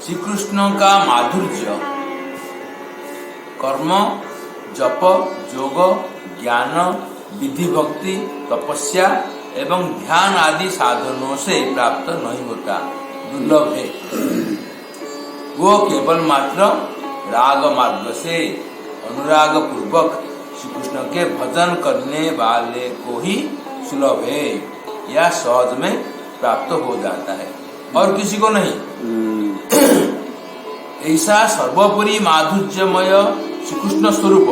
श्री कृष्ण का माधुर्य कर्म, जप, योग, ज्ञान, विधि, भक्ति, तपस्या एवं ध्यान आदि साधनों से प्राप्त नहीं होता, दुर्लभ है। वो केवल मात्र राग मार्ग से अनुराग पूर्वक श्री कृष्ण के भजन करने वाले को ही सुलभ है या सहज में प्राप्त हो जाता है, और किसी को नहीं। ऐसा सर्वोपरि माधुर्यमय श्री कृष्ण स्वरूप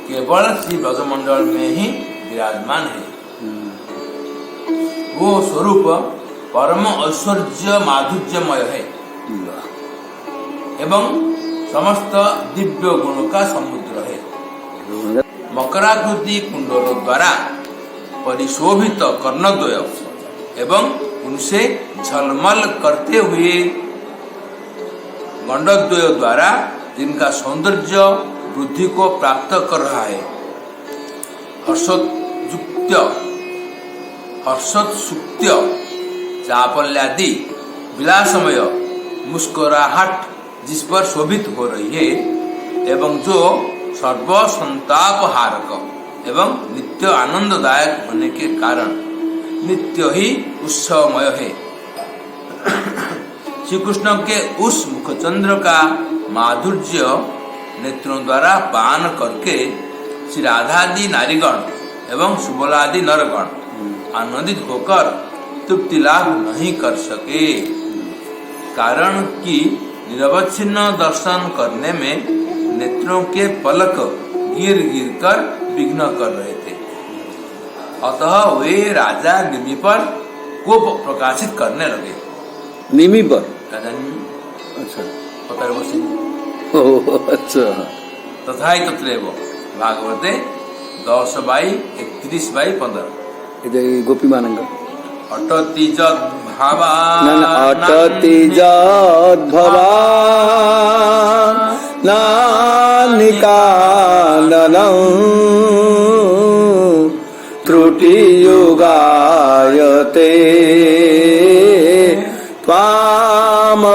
केवल श्री ब्रजमंडल में ही विराजमान है। वो स्वरूप परम ऐश्वर्य माधुर्यमय है एवं समस्त दिव्य गुणों का समुद्र है। मकराकृति कुंडलों द्वारा परिशोभित कर्णद्वय एवं उनसे झलमल करते हुए गंडद्वय द्वारा जिनका सौंदर्य वृद्धि को प्राप्त कर रहा है, हर्षोत्सुक्त्य चापल्यादि विलासमय मुस्कुराहट जिस पर शोभित हो रही है एवं जो सर्व संताप हारक एवं नित्य आनंददायक होने के कारण नित्य ही उत्सवमय है। श्री कृष्ण के उस मुखचंद्र का माधुर्य नेत्रों द्वारा पान करके श्री राधादि नारीगण एवं सुबलादि नरगण आनंदित होकर तृप्ति लाभ नहीं कर सके, कारण कि निरवच्छिन्न दर्शन करने में नेत्रों के पलक गिर गिर कर विघ्न कर रहे थे। अतः वे राजा निमि पर कोप प्रकाशित करने लगे। निमि पर? राजा निमि, अच्छा, पता है। अच्छा, तथा ही तत्रैव भागवते 10/31/15 गोपी मानंग अटति जद्भावा अटति जद्भवा नानिकाननं त्रुटि युगायते त्वामपश्यताम्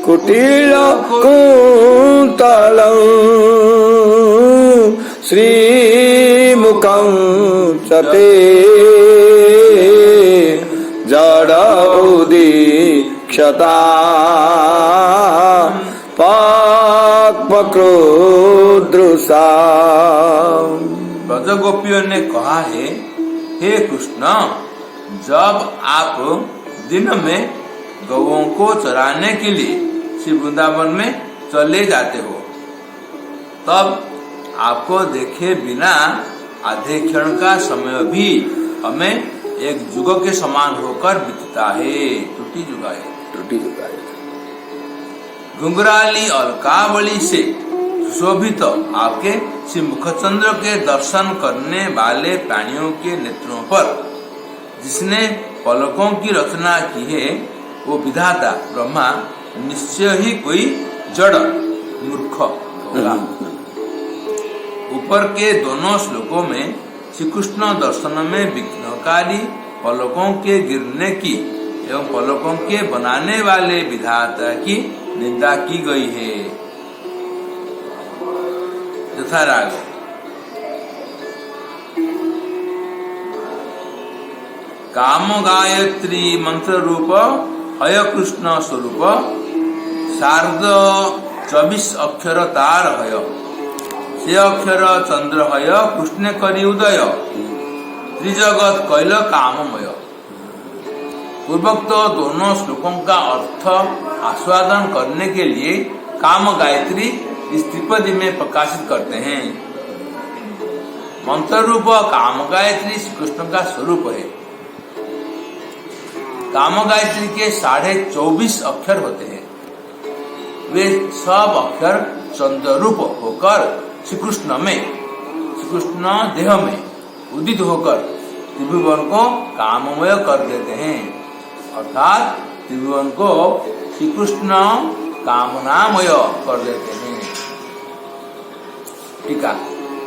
कुटिल कुन्तलं श्रीमुखं चते जड उदीक्षता पाक्पक्रोदृशा। ब्रजगोपियों ने कहा है, हे कृष्ण, जब आप दिन में गौओं को चराने के लिए श्री वृंदावन में चले जाते हो, तब आपको देखे बिना आधे क्षण का समय भी हमें एक युग के समान होकर बीतता है। त्रुटि युगाए घुंघराली अलकावली से सुशोभित आपके श्री मुखचंद्र के दर्शन करने वाले प्राणियों के नेत्रों पर जिसने पलकों की रचना की है, वो विधाता ब्रह्मा निश्चय ही कोई जड़ मूर्ख होगा। ऊपर के दोनों श्लोकों में श्री कृष्ण दर्शन में विघ्नकारी पलकों के गिरने की एवं पलकों के बनाने वाले विधाता की निंदा की गई है। यथा राग काम गायत्री मंत्र रूप हय कृष्ण स्वरूप शारद 24 अक्षर तार हय से अक्षर चंद्र हय कृष्ण करी उदय त्रिजगत कैल काममय। पूर्वोक्त दोनों श्लोकों का अर्थ आस्वादन करने के लिए काम गायत्री इस त्रिपदी में प्रकाशित करते हैं। मंत्र रूप काम गायत्री श्री कृष्ण का स्वरूप है। काम गायत्री के 24.5 अक्षर होते हैं। वे सब अक्षर चंद्र रूप होकर श्री कृष्ण देह में उदित होकर त्रिभुवन को काममय कर देते हैं, अर्थात त्रिभुवन को श्री कृष्ण कामनामय कर देते हैं। ठीक है।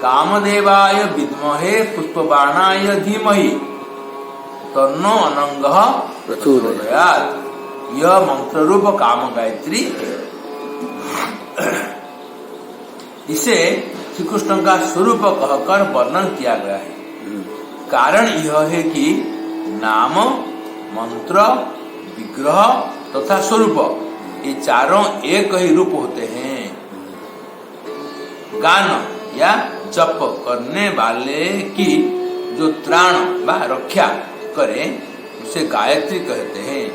कामदेवाय विद्महे पुष्पबाणाय धीमहि तन्नो अनंगः प्रचोदयात्। यह मंत्र रूप काम गायत्री है। इसे श्री कृष्ण का स्वरूप कहकर वर्णन किया गया है। कारण यह है कि नाम, मंत्र, विग्रह तथा स्वरूप ये चारों एक ही रूप होते हैं। गान या जप करने वाले की जो त्राण व रक्षा करे उसे गायत्री कहते हैं।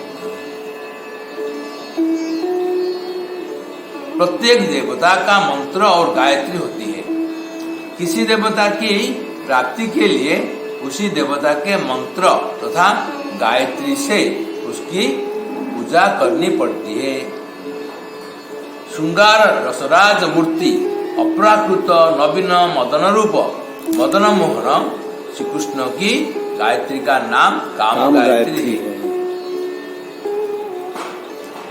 प्रत्येक देवता का मंत्र और गायत्री होती है। किसी देवता की प्राप्ति के लिए उसी देवता के मंत्र तथा गायत्री से उसकी पूजा करनी पड़ती है। श्रृंगार रसराज मूर्ति अपराकृत नवीन मदन रूप मदन मोहन श्री कृष्ण की गायत्री का नाम काम गायत्री है।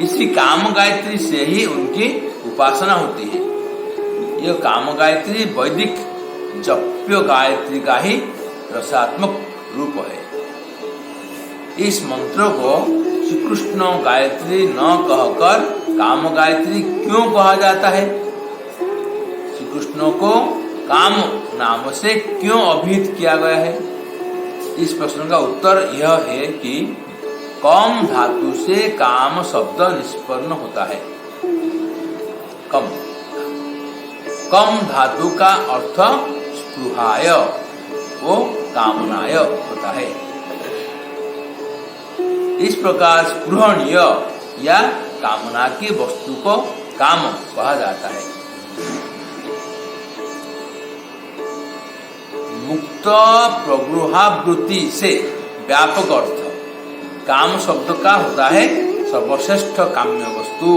इसी काम गायत्री से ही उनकी उपासना होती है। यह काम गायत्री वैदिक जप्य गायत्री का ही रसात्मक रूप है। इस मंत्र को श्री कृष्ण गायत्री न कहकर काम गायत्री क्यों कहा जाता है? श्री कृष्ण को काम नाम से क्यों अभिहित किया गया है? इस प्रश्न का उत्तर यह है कि कम धातु से काम शब्द निष्पन्न होता है। कम धातु का अर्थ स्पृहाय वो कामनाय होता है। इस प्रकार स्पृहणीय या कामना की वस्तु को काम कहा जाता है। मुक्त प्रगृहावृत्ति से व्यापक अर्थ काम शब्द का होता है सर्वश्रेष्ठ काम्य वस्तु।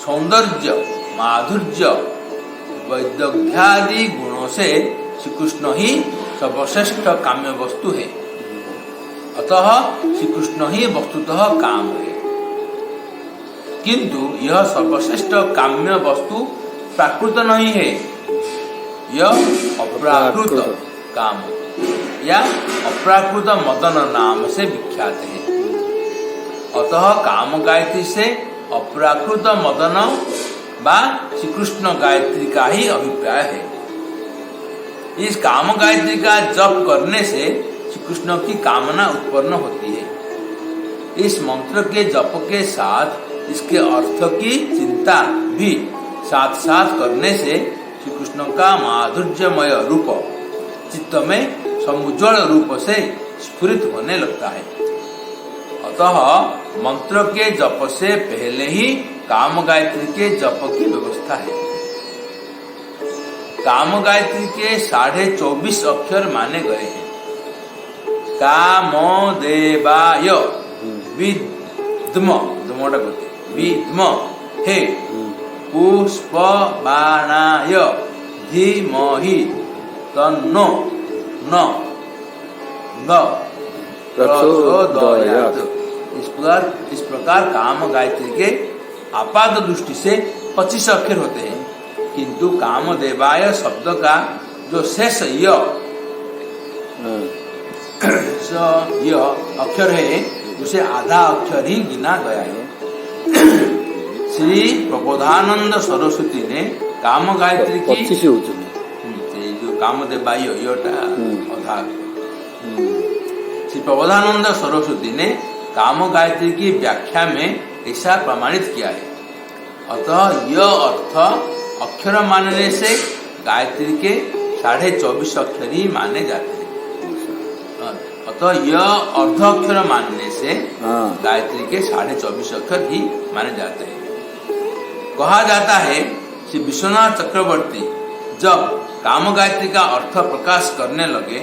सौंदर्य, माधुर्य, वैदग्ध्यादि गुणों से श्री कृष्ण ही सर्वश्रेष्ठ काम्य वस्तु है। अतः श्री कृष्ण ही वस्तुतः काम है। किंतु यह सर्वश्रेष्ठ काम्य वस्तु प्राकृत नहीं है। यह अप्राकृत काम या अप्राकृत मदन नाम से विख्यात है। अतः काम गायत्री से अप्राकृत मदन व श्री कृष्ण गायत्री का ही अभिप्राय है। इस काम गायत्री का जप करने से श्री कृष्ण की कामना उत्पन्न होती है। इस मंत्र के जप के साथ इसके अर्थ की चिंता भी साथ साथ करने से श्री कृष्ण का माधुर्यमय रूप चित्त में समुज्वल रूप से स्फुरित होने लगता है। अतः मंत्र के जप से पहले ही काम गायत्री के जप की व्यवस्था है। काम गायत्री के 24.5 अक्षर माने गए हैं। कामो देवाय विद्म विद्म हे पुष्पबाणाय धीमहि तन्नो न प्रचोदयात्। इस प्रकार काम गायत्री के आपात दृष्टि से 25 अक्षर होते हैं, किंतु कामदेवाय शब्द का जो शेष य अक्षर है उसे आधा अक्षर ही गिना गया है। श्री प्रबोधानंद सरस्वती ने काम गायत्री की जो कामदेवाय अधा श्री प्रबोधानंद सरस्वती ने काम गायत्री की व्याख्या में ऐसा प्रमाणित किया है। अतः यह अर्थ अक्षर मानने से गायत्री के 24.5 अक्षर ही माने जाते हैं। अतः यह अर्ध अक्षर मानने से गायत्री के 24.5 अक्षर ही माने जाते हैं। कहा जाता है श्री विश्वनाथ चक्रवर्ती जब काम गायत्री का अर्थ प्रकाश करने लगे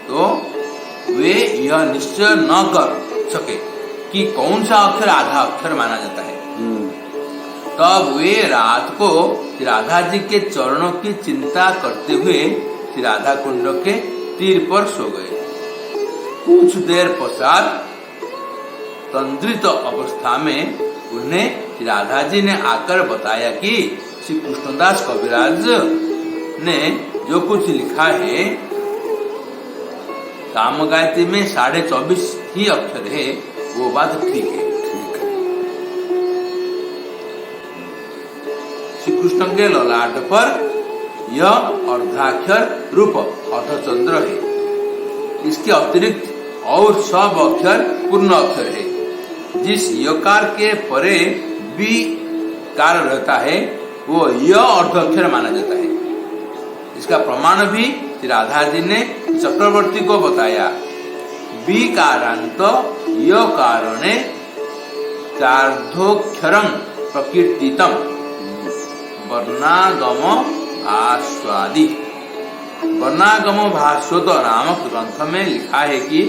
तो वे यह निश्चय न कर सके कि कौन सा अक्षर आधा अक्षर माना जाता है। तब वे रात को श्री राधा जी के चरणों की चिंता करते हुए श्री राधा कुंड के तीर पर सो गए। कुछ देर पश्चात तंद्रित अवस्था में उन्हें श्री राधा जी ने आकर बताया कि श्री कृष्णदास कविराज ने जो कुछ लिखा है काम गायत्री में 24.5 ही अक्षर है, वो बात ठीक है। श्री कृष्ण के ललाट पर यह अर्धाक्षर रूप अर्धचंद्र है। इसके अतिरिक्त और सब अक्षर पूर्ण अक्षर है। जिस यकार के परे बी कार रहता है वो य अर्धाक्षर माना जाता है। इसका प्रमाण भी श्री राधा जी ने चक्रवर्ती को बताया। बी कारांत य कारणे चार्धोक्षरं प्रकीर्तितम वर्णागम आस्वादि। वर्णागम भास्वत नामक ग्रंथ में लिखा है कि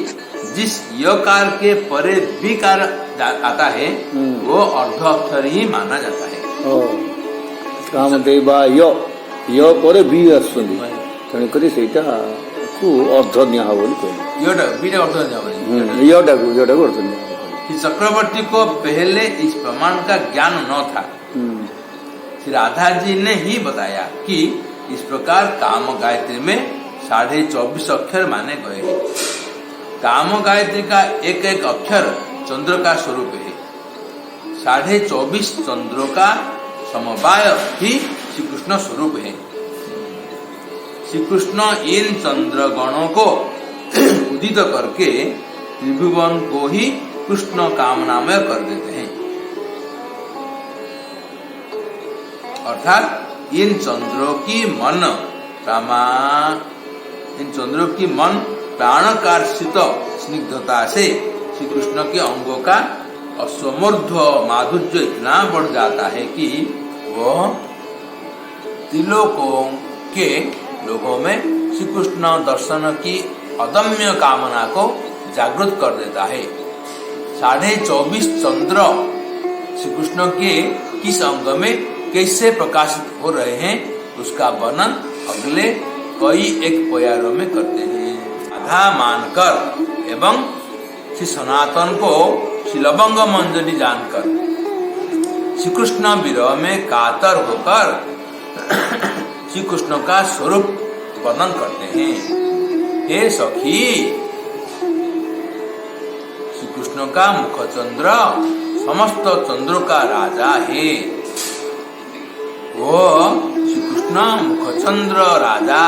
जिस यकार के परे विकार आता है वो अर्ध अक्षर ही माना जाता है। कामदेवा य पर बी आसुंदी तेणुकरी सेटा को अर्ध निया बोली कहले यटा बीटा अर्ध निया बोली यटा को अर्ध निया। चक्रवर्ती को पहले इस प्रमाण का ज्ञान न था। श्री राधा जी ने ही बताया कि इस प्रकार काम गायत्री में 24.5 अक्षर माने गए हैं। काम गायत्री का एक एक अक्षर चंद्र का स्वरूप है। 24.5 चंद्रों का समवाय ही श्री कृष्ण स्वरूप है। श्री कृष्ण इन चंद्र गणों को उदित करके त्रिभुवन को ही कृष्ण कामनामय कर देते हैं। अर्थात इन चंद्रों की मन प्राणकार्षित स्निग्धता से श्री कृष्ण के अंगों का अश्वमूर्ध्व माधुर्य इतना बढ़ जाता है कि वह त्रिलोकों के लोगों में श्री कृष्ण दर्शन की अदम्य कामना को जागृत कर देता है। 24.5 चंद्र श्री कृष्ण के किस अंग में कैसे प्रकाशित हो रहे हैं उसका वर्णन अगले कई एक प्यारों में करते हैं। आधा मानकर एवं श्री सनातन को श्री लवंग मंजरी जानकर श्री कृष्ण विरह में कातर होकर श्री कृष्ण का स्वरूप वर्णन करते हैं। हे सखी, श्री कृष्ण का मुखचंद्र समस्त चंद्रों का राजा है। वो श्री कृष्ण मुखचंद्र राजा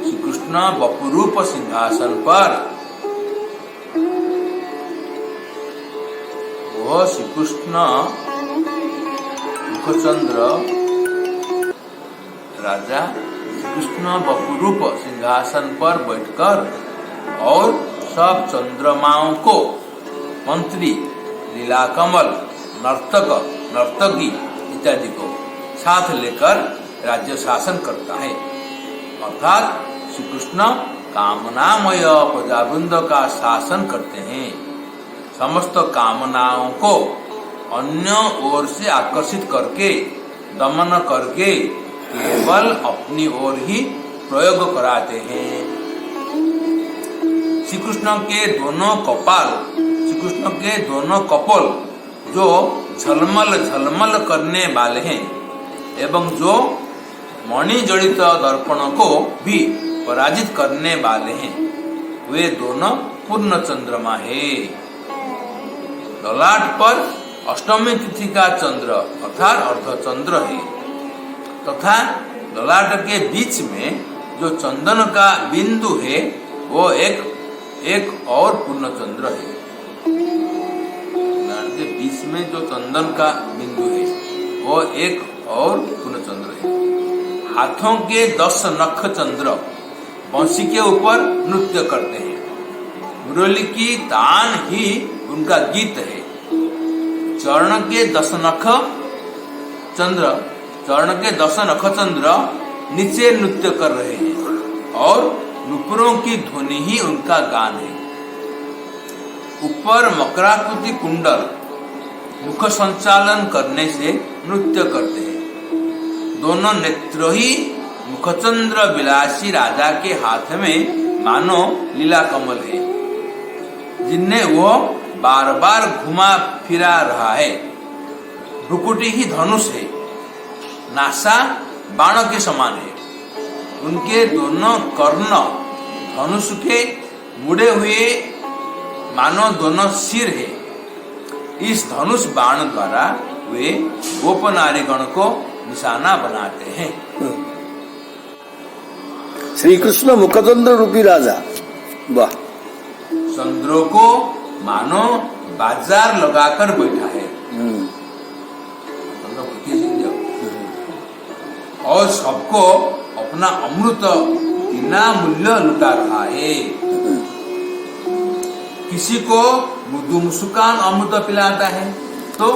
श्री कृष्ण बपुरूप सिंहासन पर, वो श्री कृष्ण मुखचंद्र राजा श्री कृष्ण बपुरूप सिंहासन पर बैठकर और सब चंद्रमाओं को मंत्री, लीला कमल, नर्तक, नर्तकी इत्यादि को साथ लेकर राज्य शासन करता है। अर्थात श्री कृष्ण कामनामय प्रजावृंद का शासन करते हैं। समस्त कामनाओं को अन्य ओर से आकर्षित करके दमन करके केवल अपनी ओर ही प्रयोग कराते हैं। श्री कृष्ण के दोनों कपाल, श्री कृष्ण के दोनों कपोल जो झलमल झलमल करने वाले हैं एवं जो मणि जड़ित दर्पणों को भी पराजित करने वाले हैं, वे दोनों पूर्ण चंद्रमा है। ललाट पर अष्टमी तिथि का चंद्र अर्थात अर्धचंद्र है तथा ललाट के बीच में जो चंदन का बिंदु है वो एक और पूर्ण चंद्र है। ललाट के बीच में जो चंदन का बिंदु है वो एक और पूर्ण चंद्र है। हाथों के 10 नख चंद्र बंसी के ऊपर नृत्य करते हैं। मुरली की तान ही उनका गीत है। चरण के 10 नख चंद्र नीचे नृत्य कर रहे हैं और नुपुरों की ध्वनि ही उनका गान है। ऊपर मकराकृति कुंडल मुख संचालन करने से नृत्य करते हैं। दोनों नेत्र ही मुखचंद्र विलासी राजा के हाथ में मानो लीला कमल है, जिन्हें वो बार बार घुमा फिरा रहा है। भ्रुकुटी ही धनुष है, नासा बाण के समान है। उनके दोनों कर्ण धनुष के मुड़े हुए मानो दोनों सिर है। इस धनुष बाण द्वारा वे गोप नारीगण को निशाना बनाते हैं। श्री कृष्ण मुखचंद्र रूपी राजा, वाह, चंद्रों को मानो बाजार लगाकर बैठा है और सबको अपना अमृत बिना मूल्य लुटा रहा है। किसी को मृदु मुस्कान अमृत पिलाता है तो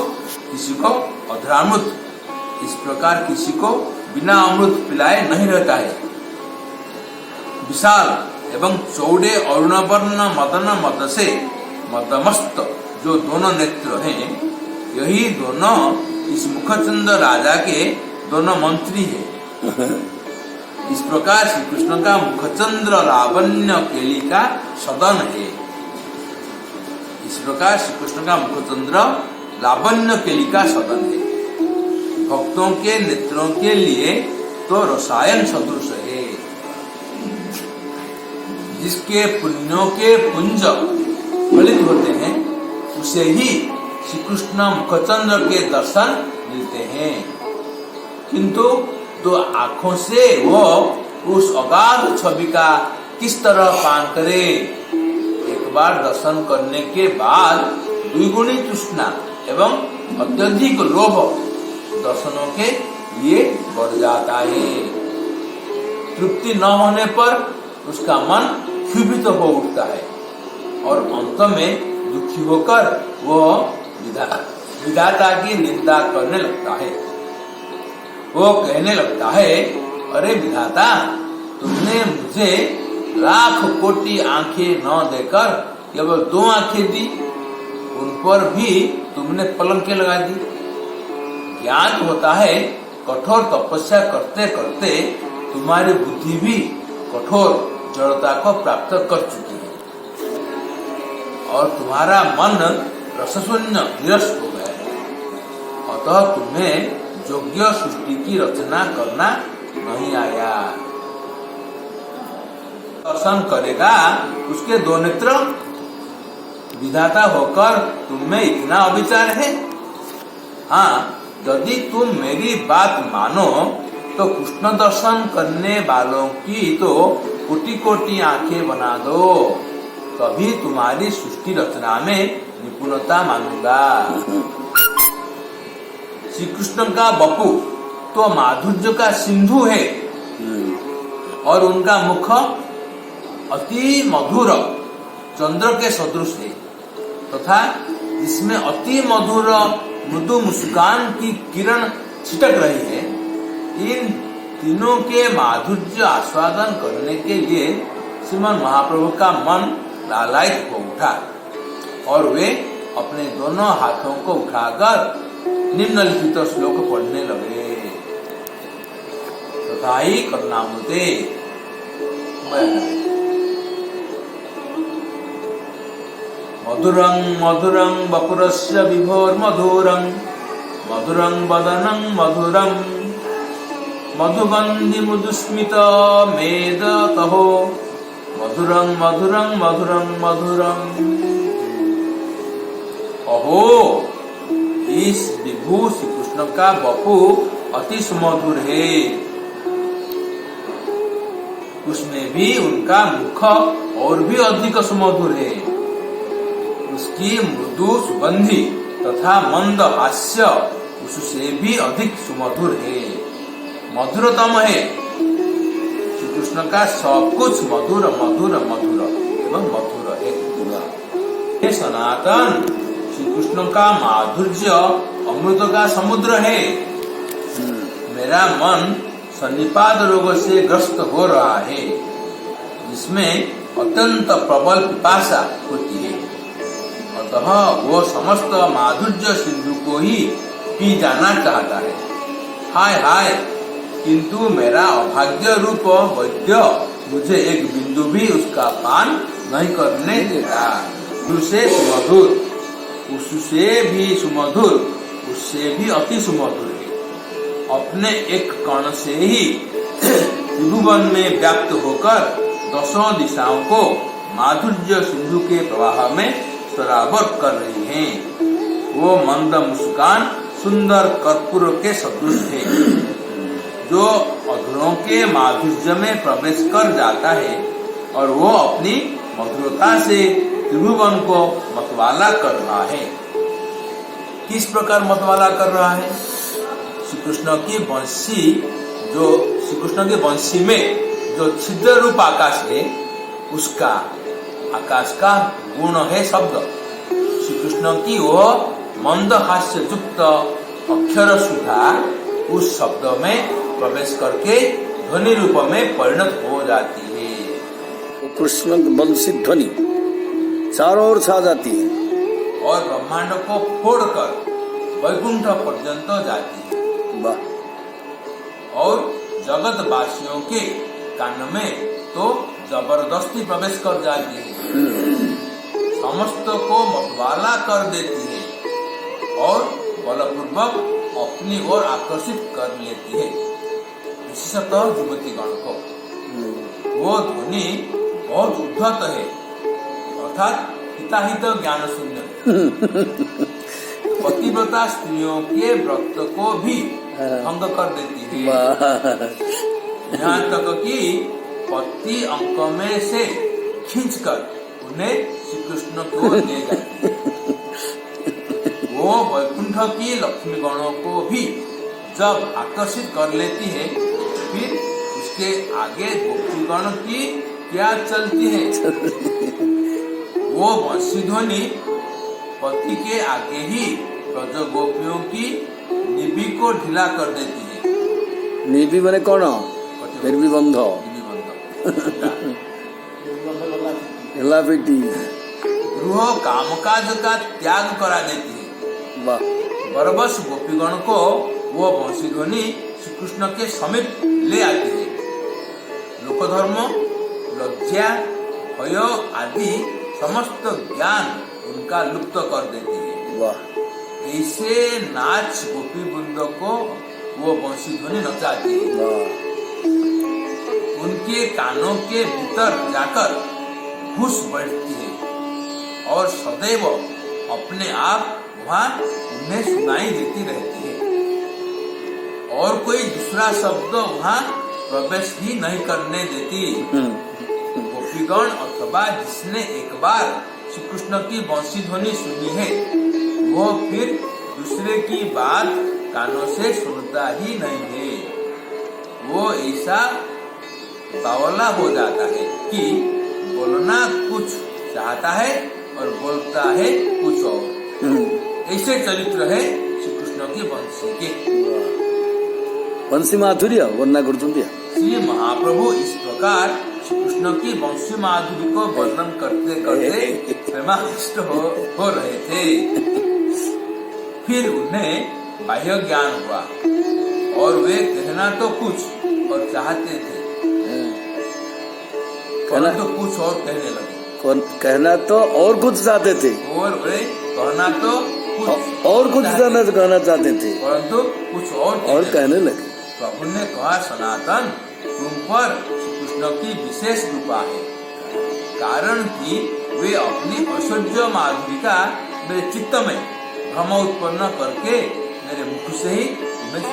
किसी को अधरामृत। इस प्रकार किसी को बिना अमृत पिलाए नहीं रहता है। विशाल एवं चौड़े अरुणवर्ण मदन मद से मदमस्त जो दोनों नेत्र हैं, यही दोनों इस मुखचंद्र राजा के दोनों मंत्री हैं। इस प्रकार श्री कृष्ण का मुखचंद्र लावण्य केली का सदन है। इस प्रकार श्री कृष्ण का मुखचंद्र लावण्य केली का सदन है। भक्तों के नेत्रों के लिए तो रसायन सदृश है। जिसके पुण्यों के पुंज फलित होते हैं, उसे ही श्री कृष्ण मुखचंद्र के दर्शन मिलते हैं। किंतु तो आंखों से वो उस अगाध छवि का किस तरह पान करे। एक बार दर्शन करने के बाद द्विगुणी तृष्णा एवं अत्यधिक लोभ दर्शनों के लिए बढ़ जाता है। तृप्ति न होने पर उसका मन क्षुभित हो उठता है और अंत में दुखी होकर वह विधाता की निंदा करने लगता है। वो कहने लगता है, अरे विधाता, तुमने मुझे लाख कोटि आंखें न देकर केवल 2 आंखें दी, उन पर भी तुमने पलंकें लगा दी। ज्ञात होता है कठोर तपस्या करते करते तुम्हारी बुद्धि भी कठोर जड़ता को प्राप्त कर चुकी है और तुम्हारा मन रसशून्य निरस हो गया है। अतः तुम्हें योग्य सृष्टि की रचना करना नहीं आया। दर्शन करेगा उसके 2 नेत्र विधाता होकर तुम में इतना अविचार है। हाँ, यदि तुम मेरी बात मानो तो कृष्ण दर्शन करने वालों की तो कोटि कोटि आंखें बना दो, तभी तुम्हारी सृष्टि रचना में निपुणता मानूंगा। श्री कृष्ण का बपू तो माधुर्य का सिंधु है और उनका मुख अति मधुर चंद्र के सदृश है तथा इसमें अति मधुर मृदु मुस्कान की किरण छिटक रही है। इन तीनों के माधुर्य आस्वादन करने के लिए श्रीमन महाप्रभु का मन लालायित हो उठा और वे अपने दोनों हाथों को उठाकर निम्नलिखित श्लोक पढ़ने लगे। तथा ही करुणामूर्ते मधुरं मधुरं वपुरस्य विभोर मधुरं मधुरं वदनं मधुरं मधुगंधि मधुस्मित मेदतहो मधुरं मधुरं मधुरं मधुरं। अहो, इस विभु श्री कृष्ण का बपू अति सुमधुर है। उसमें भी उनका मुख और भी अधिक सुमधुर है। उसकी मृदु सुगंधी तथा मंद हास्य उससे भी अधिक सुमधुर है, मधुरतम है। श्री कृष्ण का सब कुछ मधुर मधुर मधुर एवं मधुर है। हे सनातन, श्री कृष्ण का माधुर्य अमृत का समुद्र है। मेरा मन सन्निपात रोग से ग्रस्त हो रहा है, जिसमें अत्यंत प्रबल पिपासा होती है। अतः वो समस्त माधुर्य सिंधु को ही पी जाना चाहता है। हाय हाय, किंतु मेरा अभाग्य रूप वैद्य मुझे एक बिंदु भी उसका पान नहीं करने देता। उससे सुमधुर, उससे भी सुमधुर, उससे भी अति सुमधुर है। अपने एक कण से ही त्रिभुवन में व्याप्त होकर 10 दिशाओं को माधुर्य सिंधु के प्रवाह में सराबर कर रही हैं। वो मंद मुस्कान सुंदर कर्पूर के सदृश है, जो अधरों के माधुर्य में प्रवेश कर जाता है और वो अपनी मधुरता से त्रिभुवन को मतवाला कर रहा है। किस प्रकार मतवाला कर रहा है? श्री कृष्ण की बंशी में जो छिद्र रूप आकाश है, उसका आकाश का गुण है शब्द। श्री कृष्ण की वह मंद हास्य युक्त अक्षर सुधा उस शब्द में प्रवेश करके ध्वनि रूप में परिणत हो जाती है। कृष्ण बंशी ध्वनि चारों ओर छा जाती है और ब्रह्मांड को फोड़कर वैकुंठ पर्यंत जाती है। वाह। और जगत वासियों के कान में तो जबरदस्ती प्रवेश कर जाती है, समस्त को मतवाला कर देती है और बलपूर्वक अपनी ओर आकर्षित कर लेती है, विशेषतः युवतीगण को। वो ध्वनि बहुत उद्धत है, अर्थात हिताहित ज्ञान शून्य पतिव्रता स्त्रियों के व्रत को भी भंग कर देती है। यहाँ तक कि पति अंक में से खींचकर उन्हें श्री कृष्ण को ले जाती है। वो वैकुंठ की लक्ष्मी गणों को भी जब आकर्षित कर लेती है, फिर उसके आगे गोपीगण की क्या चलती है? वो बंशी ध्वनि पति के आगे ही ब्रज गोपियों की निबी को ढीला कर देती है। निबी माने कौन? निर्विबंध पेटी गृह कामकाज का त्याग करा देती है। वाह। बरबस गोपीगण को वो बंशी ध्वनि श्री कृष्ण के समीप ले आती है। लोकधर्म, लज्जा, भय आदि समस्त ज्ञान उनका लुप्त कर देती है। वाह। ऐसे नाच गोपी वृंद को वो बंशी ध्वनि नचाती है। उनके कानों के भीतर जाकर घुस बैठती है और सदैव अपने आप वहाँ उन्हें सुनाई देती रहती है और कोई दूसरा शब्द वहाँ प्रवेश ही नहीं करने देती। गोपीगण अथवा जिसने एक बार श्री कृष्ण की बंशी ध्वनि सुनी है, वो फिर दूसरे की बात कानों से सुनता ही नहीं है। वो ऐसा बावला हो जाता है कि बोलना कुछ चाहता है और बोलता है कुछ और। ऐसे चरित्र है श्री कृष्ण की बंशी के। बंशी माधुर्य वर्णना करते श्री महाप्रभु इस प्रकार श्री कृष्ण की बंशी माधुरी को वर्णन करते करते प्रेमाविष्ट हो रहे थे। फिर उन्हें बाह्य ज्ञान हुआ और वे कहना तो कुछ और चाहते थे, परंतु तो कुछ और कहने लगे। कहना तो और कुछ चाहते थे और वे कहना तो कुछ और कुछ कहना चाहते थे, परंतु कुछ और कहने लगे। प्रभु ने कहा, सनातन तुम पर श्री कृष्ण की विशेष कृपा है, कारण कि वे अपनी ऐश्वर्य माधुरी का मेरे चित्त में भ्रम उत्पन्न करके मेरे मुख से ही तुम्हें